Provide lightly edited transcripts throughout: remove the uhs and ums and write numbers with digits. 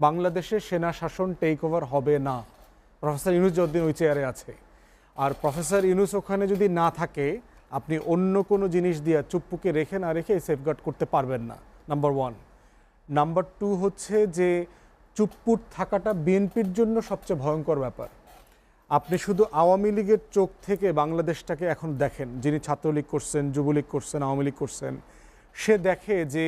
বাংলাদেশে সেনা শাসন টেক ওভার হবে না। প্রফেসর ইউনূস যতদিন ওই চেয়ারে আছে, আর প্রফেসর ইউনূস ওখানে যদি না থাকে, আপনি অন্য কোনো জিনিস দিয়ে চুপ্পুকে রেখে না রেখে সেফগার্ড করতে পারবেন না, নাম্বার ওয়ান। নাম্বার টু হচ্ছে যে চুপ্পুর থাকাটা বিএনপির জন্য সবচেয়ে ভয়ঙ্কর ব্যাপার। আপনি শুধু আওয়ামী লীগের চোখ থেকে বাংলাদেশটাকে এখন দেখেন, যিনি ছাত্রলীগ করছেন, যুবলীগ করছেন, আওয়ামী লীগ করছেন, সে দেখে যে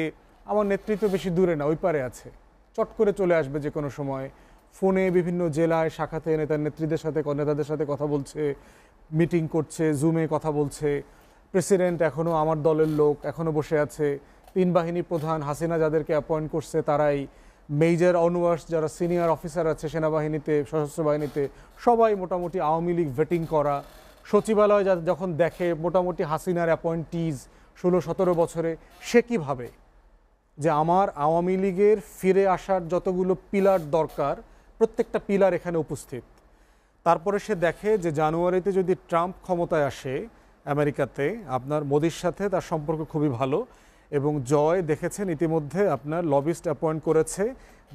আমার নেতৃত্ব বেশি দূরে না, ওই পারে আছে, চট করে চলে আসবে যে কোনো সময়। ফোনে বিভিন্ন জেলায় শাখাতে নেতাদের সাথে কথা বলছে, মিটিং করছে, জুমে কথা বলছে। প্রেসিডেন্ট এখনও আমার দলের লোক, এখনও বসে আছে। তিন বাহিনী প্রধান হাসিনা যাদেরকে অ্যাপয়েন্ট করছে তারাই, মেজর অনওয়ার্স যারা সিনিয়র অফিসার আছে সেনাবাহিনীতে, সশস্ত্র বাহিনীতে, সবাই মোটামুটি আওয়ামী লীগ ভেটিং করা। সচিবালয় যখন দেখে মোটামুটি হাসিনার অ্যাপয়েন্টিজ 16-17 বছরে, সে কী ভাবে যে আমার আওয়ামী লীগের ফিরে আসার যতগুলো পিলার দরকার, প্রত্যেকটা পিলার এখানে উপস্থিত। তারপরে সে দেখে যে জানুয়ারিতে যদি ট্রাম্প ক্ষমতায় আসে আমেরিকাতে, আপনার মোদির সাথে তার সম্পর্ক খুবই ভালো, এবং জয় দেখেছেন ইতিমধ্যে আপনার লবিস্ট অ্যাপয়েন্ট করেছে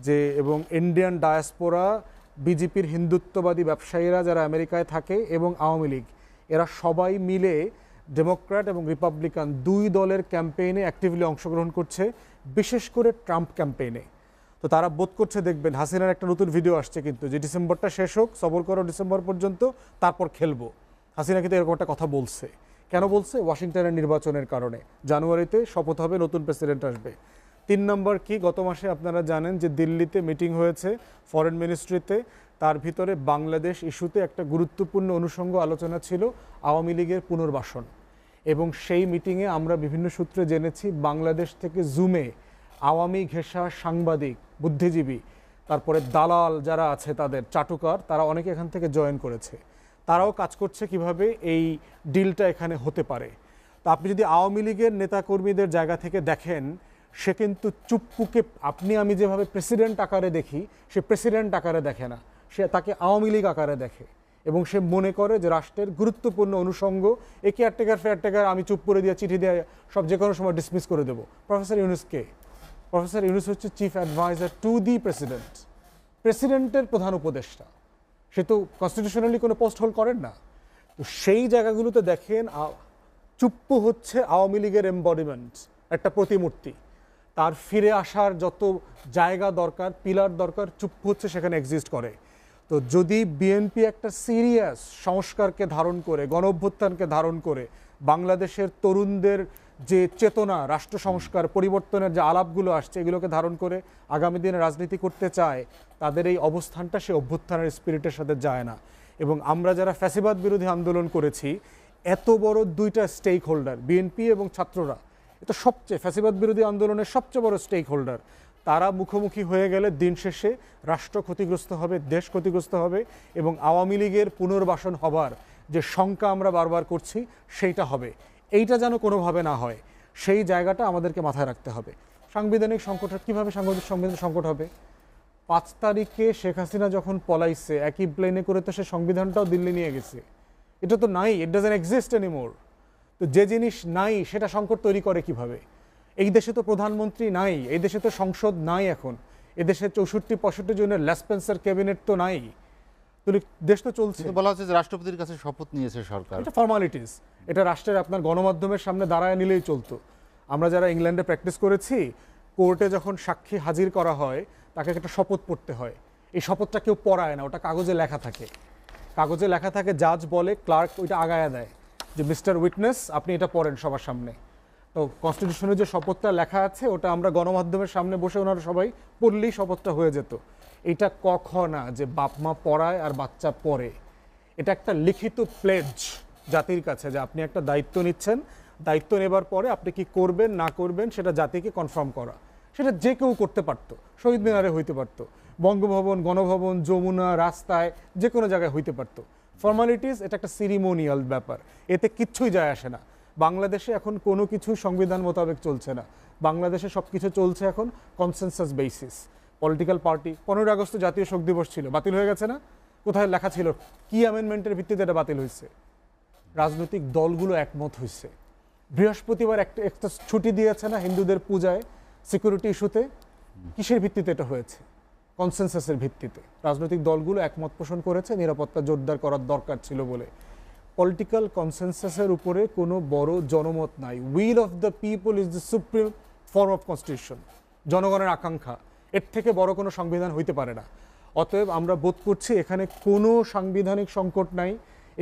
যে, এবং ইন্ডিয়ান ডায়াসপোরা, বিজেপির হিন্দুত্ববাদী ব্যবসায়ীরা যারা আমেরিকায় থাকে এবং আওয়ামী লীগ, এরা সবাই মিলে ডেমোক্র্যাট এবং রিপাবলিকান দুই দলের ক্যাম্পেইনে অ্যাক্টিভলি অংশগ্রহণ করছে, বিশেষ করে ট্রাম্প ক্যাম্পেইনে। তো তারা বোধ করছে, দেখবেন হাসিনার একটা নতুন ভিডিও আসছে কিন্তু, যে ডিসেম্বরটা শেষ হোক, সবর করো ডিসেম্বর পর্যন্ত, তারপর খেলবো। হাসিনা কিন্তু এরকম একটা কথা বলছে। কেন বলছে? ওয়াশিংটনের নির্বাচনের কারণে। জানুয়ারিতে শপথ হবে, নতুন প্রেসিডেন্ট আসবে। 3 নম্বর কি, গত মাসে আপনারা জানেন যে দিল্লিতে মিটিং হয়েছে ফরেন মিনিস্ট্রিতে, তার ভিতরে বাংলাদেশ ইস্যুতে একটা গুরুত্বপূর্ণ অনুষঙ্গ আলোচনা ছিল আওয়ামী লীগের পুনর্বাসন। এবং সেই মিটিংয়ে আমরা বিভিন্ন সূত্রে জেনেছি বাংলাদেশ থেকে জুমে আওয়ামী ঘেঁষা সাংবাদিক, বুদ্ধিজীবী, তারপরে দালাল যারা আছে তাদের চাটুকার, তারা অনেকে এখান থেকে জয়েন করেছে। তারাও কাজ করছে কিভাবে এই ডিলটা এখানে হতে পারে। তো আপনি যদি আওয়ামী লীগের নেতাকর্মীদের জায়গা থেকে দেখেন, সে কিন্তু চুপ্পুকে আমি যেভাবে প্রেসিডেন্ট আকারে দেখি, সে প্রেসিডেন্ট আকারে দেখে না, সে তাকে আওয়ামী লীগ আকারে দেখে। এবং সে মনে করে যে রাষ্ট্রের গুরুত্বপূর্ণ অনুষঙ্গ, এ কেয়ারটেকার আমি চুপ করে দিয়ে চিঠি দিয়ে সব যে কোনো সময় ডিসমিস করে দেবো। প্রফেসর ইউনূসকে, প্রফেসর ইউনূস হচ্ছে chief adviser to the president, প্রেসিডেন্টের প্রধান উপদেষ্টা। সে তো কনস্টিটিউশনালি কোনো পোস্ট হোল্ড করেন না। তো সেই জায়গাগুলোতে দেখেন চুপ্পু হচ্ছে আওয়ামী লীগের এমবডিমেন্ট, একটা প্রতিমূর্তি। তার ফিরে আসার যত জায়গা দরকার, পিলার দরকার, চুপ্পু হচ্ছে সেখানে এক্সিস্ট করে। তো যদি বিএনপি একটা সিরিয়াস সংস্কারকে ধারণ করে, গণ অভ্যুত্থানকে ধারণ করে, বাংলাদেশের তরুণদের যে চেতনা, রাষ্ট্র সংস্কার পরিবর্তনের যে আলাপগুলো আসছে, এগুলোকে ধারণ করে আগামী দিনে রাজনীতি করতে চায়, তাদের এই অবস্থানটা সে অভ্যুত্থানের স্পিরিটের সাথে যায় না। এবং আমরা যারা ফ্যাসিবাদ বিরোধী আন্দোলন করেছি, এত বড় দুইটা স্টেক হোল্ডার, বিএনপি এবং ছাত্ররা, এটা সবচেয়ে ফ্যাসিবাদ বিরোধী আন্দোলনের সবচেয়ে বড় স্টেক হোল্ডার, তারা মুখোমুখি হয়ে গেলে দিন শেষে রাষ্ট্র ক্ষতিগ্রস্ত হবে, দেশ ক্ষতিগ্রস্ত হবে, এবং আওয়ামী লীগের পুনর্বাসন হবার যে শঙ্কা আমরা বারবার করছি সেইটা হবে। এইটা যেন কোনোভাবে না হয়, সেই জায়গাটা আমাদেরকে মাথায় রাখতে হবে। সাংবিধানিক সংকট কীভাবে সাংবিধানিক সংকট হবে? 5 তারিখে শেখ হাসিনা যখন পলাইছে, একই প্লেনে করে তো সে সংবিধানটাও দিল্লি নিয়ে গেছে। এটা তো নাই, ইট ডাজন্ট এক্সিস্ট এনিমোর। তো যে জিনিস নাই সেটা সংকট তৈরি করে কিভাবে? এই দেশে তো প্রধানমন্ত্রী নাই, এই দেশে তো সংসদ নাই, এখন এদেশে 64-65 জনের লেসপেন্সার ক্যাবিনেট তো নাই। তো দেশ তো চলছে। বলা হচ্ছে যে রাষ্ট্রপতির কাছে শপথ নিয়েছে সরকার। এটা ফর্মালিটিস, এটা রাষ্ট্রের আপনার গণমাধ্যমের সামনে দাঁড়ায় নিলেই চলতো। আমরা যারা ইংল্যান্ডে প্র্যাকটিস করেছি, কোর্টে যখন সাক্ষী হাজির করা হয়, তাকে একটা শপথ পড়তে হয়। এই শপথটা কেউ পড়ায় না, ওটা কাগজে লেখা থাকে। কাগজে লেখা থাকে, জাজ বলে, ক্লার্ক ওইটা আগায়া দেয় যে মিস্টার উইটনেস আপনি এটা পড়েন সবার সামনে। তো কনস্টিটিউশনে যে শপথটা লেখা আছে, ওটা আমরা গণমাধ্যমের সামনে বসে ওনারা সবাই পড়লেই শপথটা হয়ে যেত। এটা কখন না যে বাপ মা পড়ায় আর বাচ্চা পড়ে, এটা একটা লিখিত প্লেজ জাতির কাছে যে আপনি একটা দায়িত্ব নিচ্ছেন, দায়িত্ব নেবার পরে আপনি কি করবেন না করবেন সেটা জাতিকে কনফার্ম করা। সেটা যে কেউ করতে পারতো, শহীদ মিনারে হইতে পারতো, বঙ্গভবন, গণভবন, যমুনা, রাস্তায়, যে কোনো জায়গায় হইতে পারতো। ফর্মালিটিস, এটা একটা সিরিমোনিয়াল ব্যাপার, এতে কিচ্ছুই যায় আসে না। বাংলাদেশে এখন কোনো কিছু সংবিধান মোতাবেক চলছে না। বাংলাদেশে সব কিছু চলছে এখন consensus basis. Political party, 15 August জাতীয় শোক দিবস ছিল, বাতিল হয়ে গেছে না? কোথায় লেখা ছিল কি অ্যামেন্ডমেন্টের ভিত্তিতে এটা বাতিল হয়েছে? রাজনৈতিক দলগুলো একমত হয়েছে। বৃহস্পতিবার একটা ছুটি দিয়েছে না হিন্দুদের পূজায়, সিকিউরিটি ইস্যুতে? কিসের ভিত্তিতে এটা হয়েছে? কনসেনসাসের ভিত্তিতে রাজনৈতিক দলগুলো একমত পোষণ করেছে নিরাপত্তা জোরদার করার দরকার ছিল বলে। পলিটিক্যাল কনসেনসাসের উপরে কোনো বড় জনমত নাই। Will of the people is the supreme form of constitution, জনগণের আকাঙ্ক্ষা, এর থেকে বড় কোনো সংবিধান হইতে পারে না। অতএব আমরা বোধ করছি এখানে কোনো সাংবিধানিক সংকট নাই,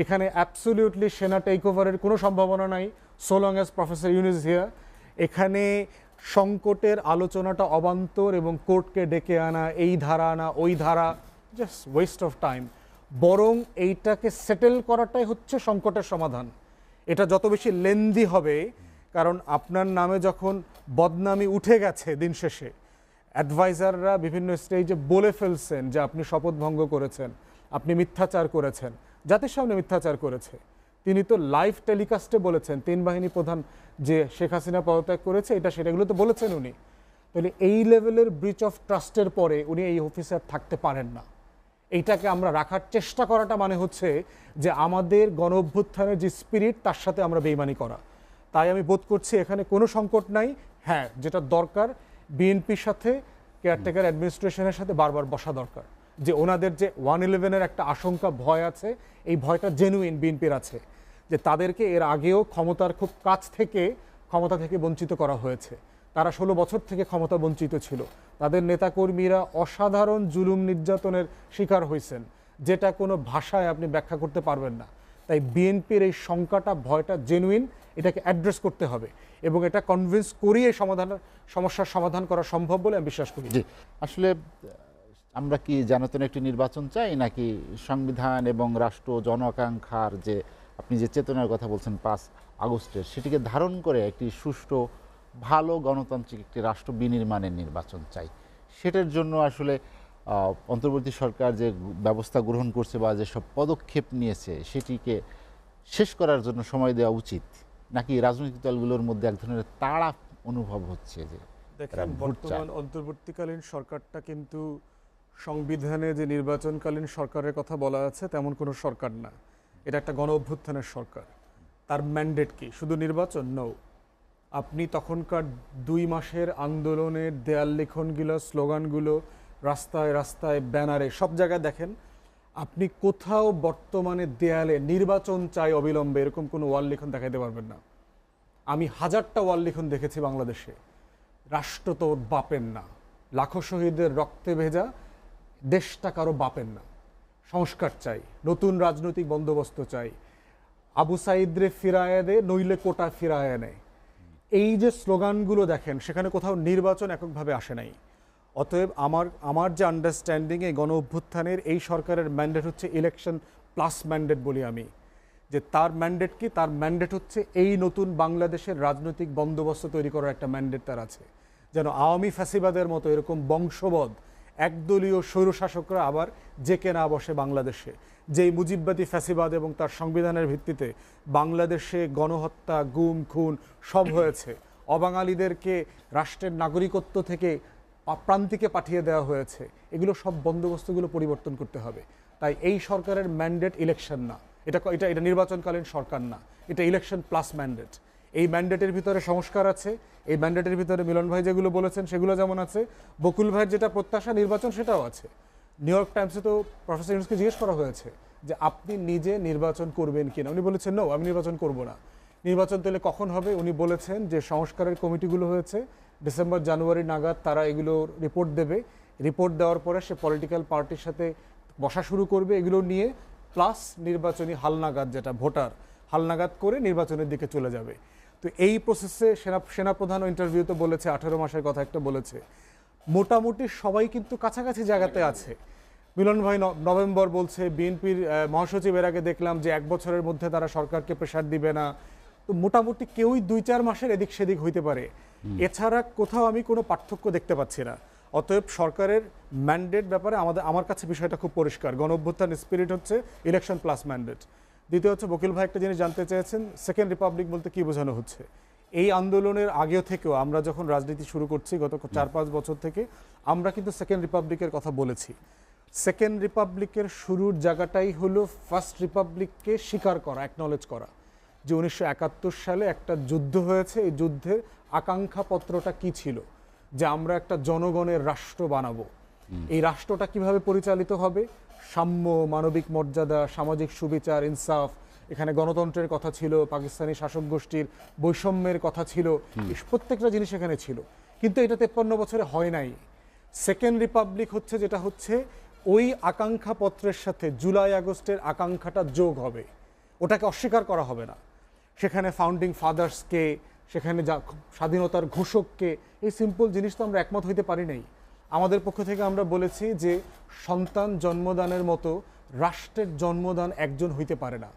এখানে অ্যাবসলিউটলি সেনা টেক ওভারের কোনো সম্ভাবনা নাই so long as professor Yunus here. এখানে সংকটের আলোচনাটা অবান্তর এবং কোর্টকে ডেকে আনা, এই ধারা আনা ওই ধারা, জাস্ট ওয়েস্ট অফ টাইম। বরং এইটাকে সেটেল করাটাই হচ্ছে সংকটের সমাধান। এটা যত বেশি লেন্দি হবে, কারণ আপনার নামে যখন বদনামি উঠে গেছে দিন শেষে, অ্যাডভাইজাররা বিভিন্ন স্টেজে বলে ফেলছেন যে আপনি শপথ ভঙ্গ করেছেন, আপনি মিথ্যাচার করেছেন, জাতির সামনে মিথ্যাচার করেছে। তিনি তো লাইভ টেলিকাস্টে বলেছেন 3 বাহিনী প্রধান যে শেখ হাসিনা পদত্যাগ করেছে, সেটাগুলো তো বলেছেন উনি। তাহলে এই লেভেলের ব্রিচ অফ ট্রাস্টের পরে উনি এই অফিসার থাকতে পারেন না। এইটাকে আমরা রাখার চেষ্টা করাটা মানে হচ্ছে যে আমাদের গণ অভ্যুত্থানের যে স্পিরিট, তার সাথে আমরা বেইমানি করা। তাই আমি বোধ করছি এখানে কোনো সংকট নাই। হ্যাঁ, যেটা দরকার, বিএনপির সাথে কেয়ারটেকার অ্যাডমিনিস্ট্রেশনের সাথে বারবার বসা দরকার, যে ওনাদের যে 111-এর একটা আশঙ্কা, ভয় আছে, এই ভয়টা জেনুইন বিএনপির আছে, যে তাদেরকে এর আগেও ক্ষমতার খুব কাছ থেকে ক্ষমতা থেকে বঞ্চিত করা হয়েছে। তারা 16 বছর থেকে ক্ষমতা বঞ্চিত ছিল, তাদের নেতাকর্মীরা অসাধারণ জুলুম নির্যাতনের শিকার হয়েছেন, যেটা কোনো ভাষায় আপনি ব্যাখ্যা করতে পারবেন না। তাই বিএনপির এই শঙ্কাটা, ভয়টা জেনুইন, এটাকে অ্যাড্রেস করতে হবে এবং এটা কনভিন্স করিয়ে সমস্যার সমাধান করা সম্ভব বলে আমি বিশ্বাস করি। জি, আসলে আমরা কি জানাতেন একটি নির্বাচন চাই, নাকি সংবিধান এবং রাষ্ট্র জন আকাঙ্ক্ষার যে আপনি যে চেতনার কথা বলছেন 5 আগস্টের, সেটিকে ধারণ করে একটি সুষ্ঠু ভালো গণতান্ত্রিক একটি রাষ্ট্র বিনির্মাণের নির্বাচন চাই? সেটার জন্য আসলে অন্তর্বর্তী সরকার যে ব্যবস্থা গ্রহণ করছে বা যেসব পদক্ষেপ নিয়েছে, সেটিকে শেষ করার জন্য সময় দেওয়া উচিত, নাকি রাজনৈতিক দলগুলোর মধ্যে এক ধরনের তাড়া অনুভব হচ্ছে? যে দেখেন, বর্তমান অন্তর্বর্তীকালীন সরকারটা কিন্তু সংবিধানে যে নির্বাচনকালীন সরকারের কথা বলা আছে তেমন কোনো সরকার না। এটা একটা গণ অভ্যুত্থানের সরকার। তার ম্যান্ডেট কি শুধু নির্বাচন? নও। আপনি তখনকার 2 মাসের আন্দোলনের দেয়াল লিখনগুলো, স্লোগানগুলো, রাস্তায় রাস্তায় ব্যানারে সব জায়গায় দেখেন, আপনি কোথাও বর্তমানে দেয়ালে নির্বাচন চাই অবিলম্বে এরকম কোনো ওয়াল লিখন দেখাইতে পারবেন না। আমি 1000টা ওয়াল লিখন দেখেছি বাংলাদেশে। রাষ্ট্র তো বাপের না, লাখো শহীদের রক্তে ভেজা দেশটা কারো বাপের না, সংস্কার চাই, নতুন রাজনৈতিক বন্দোবস্ত চাই, আবু সাইদরে ফিরায় দে নইলে কোটা ফিরায় নেয়। এই যে স্লোগানগুলো দেখেন, সেখানে কোথাও নির্বাচন এককভাবে আসে নাই। অতএব আমার যে আন্ডারস্ট্যান্ডিং, এই গণ অভ্যুত্থানের এই সরকারের ম্যান্ডেট হচ্ছে ইলেকশন প্লাস ম্যান্ডেট বলি আমি। যে তার ম্যান্ডেট কি? তার ম্যান্ডেট হচ্ছে এই নতুন বাংলাদেশের রাজনৈতিক বন্দোবস্ত তৈরি করার একটা ম্যান্ডেট তার আছে, যেন আওয়ামী ফ্যাসিবাদের মতো এরকম বংশবদ একদলীয় স্বৈরশাসকরা আবার জেকে না বসে বাংলাদেশে। যেই মুজিববাদী ফ্যাসিবাদ এবং তার সংবিধানের ভিত্তিতে বাংলাদেশে গণহত্যা, গুম খুন সব হয়েছে, অবাঙালিদেরকে রাষ্ট্রের নাগরিকত্ব থেকে প্রান্তিকে পাঠিয়ে দেওয়া হয়েছে, এগুলো সব বন্দোবস্তগুলো পরিবর্তন করতে হবে। তাই এই সরকারের ম্যান্ডেট ইলেকশন না, এটা নির্বাচনকালীন সরকার না, এটা ইলেকশন প্লাস ম্যান্ডেট। এই ম্যান্ডেটের ভিতরে সংস্কার আছে, এই ম্যান্ডেটের ভিতরে মিলন ভাই যেগুলো বলেছেন সেগুলো যেমন আছে, বকুল ভাইয়ের যেটা প্রত্যাশা নির্বাচন সেটাও আছে। নিউ ইয়র্ক টাইমসে তো প্রফেসর ইউনূসকে জিজ্ঞেস করা হয়েছে যে আপনি নিজে নির্বাচন করবেন কিনা, উনি বলেছেন নো, আমি নির্বাচন করব না। নির্বাচন তাহলে কখন হবে? উনি বলেছেন যে সংস্কারের কমিটিগুলো হয়েছে, ডিসেম্বর জানুয়ারি নাগাদ তারা এগুলো রিপোর্ট দেবে, রিপোর্ট দেওয়ার পরে সে পলিটিক্যাল পার্টির সাথে বসা শুরু করবে এগুলো নিয়ে, প্লাস নির্বাচনী হালনাগাদ, যেটা ভোটার হালনাগাদ করে নির্বাচনের দিকে চলে যাবে। তো এই প্রসেসে সেনাপ্রধানও ইন্টারভিউতে বলেছে 18 মাসের কথা একটা বলেছে। মোটামুটি সবাই কিন্তু কাছাকাছি জায়গাতে আছে। মিলন ভাই নভেম্বর বলছে, বিএনপির মহাসচিব এর আগে দেখলাম যে 1 বছরের মধ্যে তারা সরকারকে প্রেশার দিবে না। তো মোটামুটি কেউই 2-4 মাসের এদিক সেদিক হইতে পারে, এছাড়া কোথাও আমি কোনো পার্থক্য দেখতে পাচ্ছি না। অতএব সরকারের ম্যান্ডেট ব্যাপারে আমার কাছে বিষয়টা খুব পরিষ্কার, গণ অভ্যুত্থান স্পিরিট হচ্ছে ইলেকশন প্লাস ম্যান্ডেট। দ্বিতীয় হচ্ছে, বকিল ভাই একটা জিনিস জানতে চেয়েছেন, সেকেন্ড রিপাবলিক বলতে কি বোঝানো হচ্ছে। এই আন্দোলনের আগেও থেকেও আমরা যখন রাজনীতি শুরু করছি গত 4-5 বছর থেকে, আমরা কিন্তু সেকেন্ড রিপাবলিকের কথা বলেছি। সেকেন্ড রিপাবলিকের শুরুর জায়গাটাই হলো ফার্স্ট রিপাবলিককে স্বীকার করা, অ্যাকনলেজ করা, যে 1971 সালে একটা যুদ্ধ হয়েছে, এই যুদ্ধের আকাঙ্ক্ষা পত্রটা কি ছিল, যে আমরা একটা জনগণের রাষ্ট্র বানাবো। এই রাষ্ট্রটা কিভাবে পরিচালিত হবে, সাম্য, মানবিক মর্যাদা, সামাজিক সুবিচার, ইনসাফ, এখানে গণতন্ত্রের কথা ছিল, পাকিস্তানি শাসক গোষ্ঠীর বৈষম্যের কথা ছিল, এই প্রত্যেকটা জিনিস এখানে ছিল। কিন্তু এটা 53 বছরে হয় নাই। সেকেন্ড রিপাবলিক হচ্ছে যেটা হচ্ছে ওই আকাঙ্ক্ষা পত্রের সাথে জুলাই আগস্টের আকাঙ্ক্ষাটা যোগ হবে, ওটাকে অস্বীকার করা হবে না। সেখানে ফাউন্ডিং ফাদার্সকে, সেখানে স্বাধীনতার ঘোষককে, এই সিম্পল জিনিস তো আমরা একমত হইতে পারি নাই। আমাদের পক্ষ থেকে আমরা বলেছি যে সন্তান জন্মদানের মতো রাষ্ট্রের জন্মদান একজন হইতে পারে না।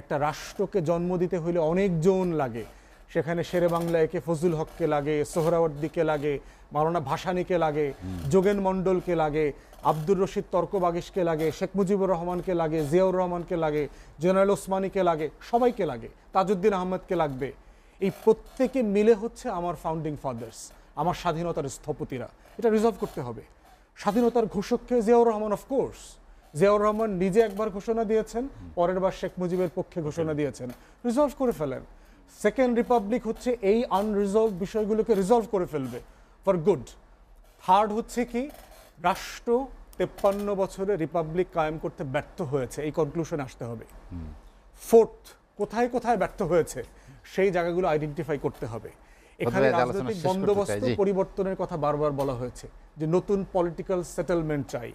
একটা রাষ্ট্রকে জন্ম দিতে হইলে অনেকজন লাগে। সেখানে শেরে বাংলা একে ফজলুল হককে লাগে, সোহরাওয়ার্দীকে লাগে, মাওলানা ভাসানীকে লাগে, যোগেন মণ্ডলকে লাগে, আব্দুর রশিদ তর্কবাগিশকে লাগে, শেখ মুজিবুর রহমানকে লাগে, জিয়াউর রহমানকে লাগে, জেনারেল ওসমানীকে লাগে, সবাইকে লাগে, তাজউদ্দিন আহমদকে লাগবে। এই প্রত্যেকে মিলে হচ্ছে আমার ফাউন্ডিং ফাদার্স, আমার স্বাধীনতার স্থপতিরা। এটা রিজলভ করতে হবে। স্বাধীনতার ঘোষককে জিয়াউর রহমান, অফকোর্স জিয়াউর রহমান নিজে একবার ঘোষণা দিয়েছেন, পরের বার শেখ মুজিবের পক্ষে ঘোষণা দিয়েছেন। রিজলভ করে ফেলেন। সেকেন্ড রিপাবলিক হচ্ছে এই আনরিজলভ বিষয়গুলোকে রিজলভ করে ফেলবে ফর গুড। থার্ড হচ্ছে কি, রাষ্ট্র 53 বছরে রিপাবলিক কায়েম করতে ব্যর্থ হয়েছে, এই কনক্লুশনে আসতে হবে। ফোর্থ, কোথায় কোথায় ব্যর্থ হয়েছে সেই জায়গাগুলো আইডেন্টিফাই করতে হবে। এখানে রাজনৈতিক বন্দোবস্ত পরিবর্তনের কথা বারবার বলা হয়েছে, যে নতুন পলিটিক্যাল সেটেলমেন্ট চাই,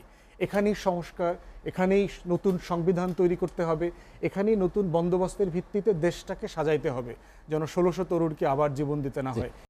এখানেই সংস্কার, এখানেই নতুন সংবিধান তৈরি করতে হবে, এখানেই নতুন বন্দোবস্তের ভিত্তিতে দেশটাকে সাজাইতে হবে, যেন 1600 তরুণকে আবার জীবন দিতে না হয়।